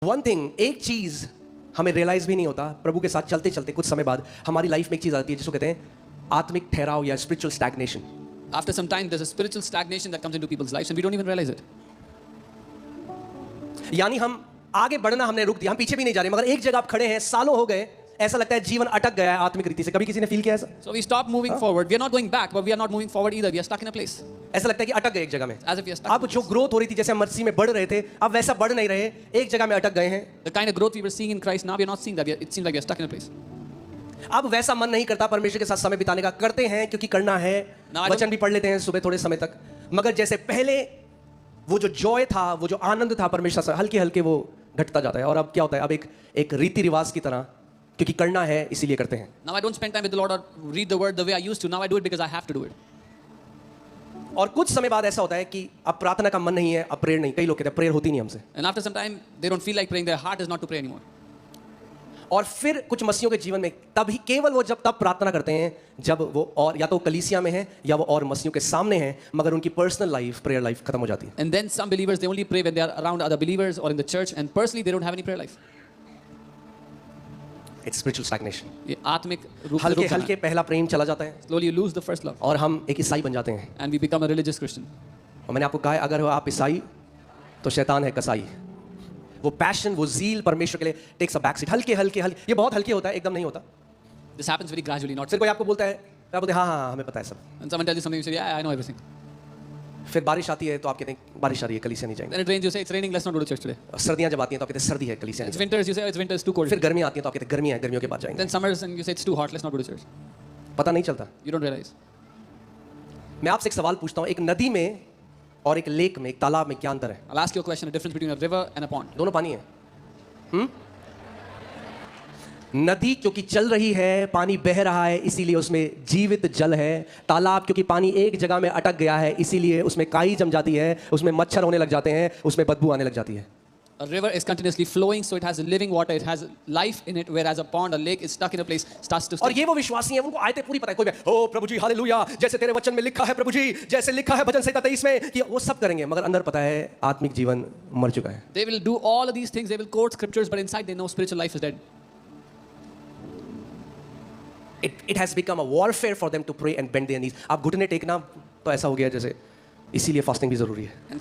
One thing, एक चीज हमें रियलाइज भी नहीं होता, प्रभु के साथ चलते चलते कुछ समय बाद हमारी लाइफ में एक चीज आती है जिसको कहते हैं आत्मिक ठहराव या spiritual stagnation. After some time, there's a spiritual stagnation that comes into people's lives and we don't even realize it. यानी हम आगे बढ़ना हमने रुक दिया, हम पीछे भी नहीं जा रहे, मगर एक जगह आप खड़े हैं, सालों हो गए, ऐसा लगता है जीवन अटक गया है आत्मिक रीति से. कभी किसी ने फील किया ऐसा? So we stop moving forward. We are not going back, but we are not moving forward either. We are stuck in a place. ऐसा लगता है कि अटक गए एक जगह में. As if we are stuck. अब जो ग्रोथ हो रही थी, जैसे हम मसीह में बढ़ रहे थे, अब वैसा बढ़ नहीं रहे, एक जगह में अटक गए हैं. The kind of growth we were seeing in Christ, now we are not seeing that. It seems like we are stuck in a place. अब वैसा मन नहीं करता परमेश्वर के साथ समय बिताने का. करते हैं क्योंकि करना है, वचन भी पढ़ लेते हैं सुबह थोड़े समय तक, मगर जैसे पहले वो जो जॉय था, वो जो आनंद था परमेश्वर से, हल्के हल्के वो घटता जाता है. और अब क्या होता है, अब एक रीति रिवाज की तरह, क्योंकि करना है इसीलिए करते हैं. Now I don't spend time with the Lord or read the word the way I used to. Now I do it because I have to do it. और कुछ समय बाद ऐसा होता है कि अब प्रार्थना का मन नहीं है, अब प्रेयर नहीं. कई लोग कहते हैं प्रेयर होती नहीं हमसे. And after some time, they don't feel like praying. Their heart is not to pray anymore. और फिर कुछ मसीहों के जीवन में तभी केवल वो जब तब प्रार्थना करते हैं जब वो और या तो कलीसिया में है या वो और मसीहों के सामने हैं, मगर उनकी पर्सनल लाइफ, प्रेयर लाइफ खत्म हो जाती है. And then some believers, they only pray when they are around other believers or in the church, and personally they don't have any prayer life. It's spiritual stagnation. ये आत्मिक रूप से हल्के रुक जाना. हल्के पहला प्रेम चला जाता है Slowly you lose the first love, और हम एक ईसाई बन जाते हैं. and we become a religious Christian. और मैंने आपको कहा है, अगर आप ईसाई तो शैतान है कसाई. वो पैशन, वो ज़ील परमेश्वर के लिए टेक्स अ बैक सीट. हल्के हल्के हल्के, ये बहुत हल्के होता है, एकदम नहीं होता. This happens very gradually, not. फिर कोई आपको बोलता है, आप बोलते हैं हाँ हाँ हमें पता है सब. And someone tells you something, you say, yeah, I know everything. फिर बारिश आती है तो आप कहते हैं बारिश आ रही है, कलीसिया नहीं जाएंगे. Then it rains, you say it's raining, let's not go to church today. सर्दियाँ जब आती हैं तो आप कहते हैं सर्दी है, कलीसिया It's नहीं winters, you say, oh, it's winter, it's too cold. जाएंगे. फिर गर्मी आती है तो आप कहते हैं गर्मी है, गर्मियों के बाद जाएंगे. Then summers, and you say it's too hot, let's not go to church. पता नहीं चलता. You don't realize. मैं आपसे एक सवाल पूछता हूँ, एक नदी में और एक लेक में, एक तालाब में क्या अंतर है? I'll ask you a question: a difference between a river and a pond. दोनों पानी है. नदी क्योंकि चल रही है, पानी बह रहा है, इसीलिए उसमें जीवित जल है. तालाब क्योंकि पानी एक जगह में अटक गया है, इसीलिए उसमें काई जम जाती है, उसमें मच्छर होने लग जाते हैं, उसमें बदबू आने लग जाती है. A river is continuously flowing, so it has living water, it has life in it, whereas a pond, a lake is stuck in a place, starts to और stink. ये वो विश्वासी हैं, उनको आयतें पूरी पता है. कोई ओ प्रभु जी हालेलुया, जैसे तेरे वचन में लिखा है प्रभु जी, जैसे लिखा है भजन संहिता 23 में, कि वो सब करेंगे, मगर अंदर पता है आत्मिक जीवन मर चुका है. They will do all of these things, they will quote scriptures, but inside they know spiritual life is dead. It has become a warfare for them to pray and bend their knees. आप घुटने टेकना तो ऐसा हो गया जैसे, इसीलिए fasting भी जरूरी है.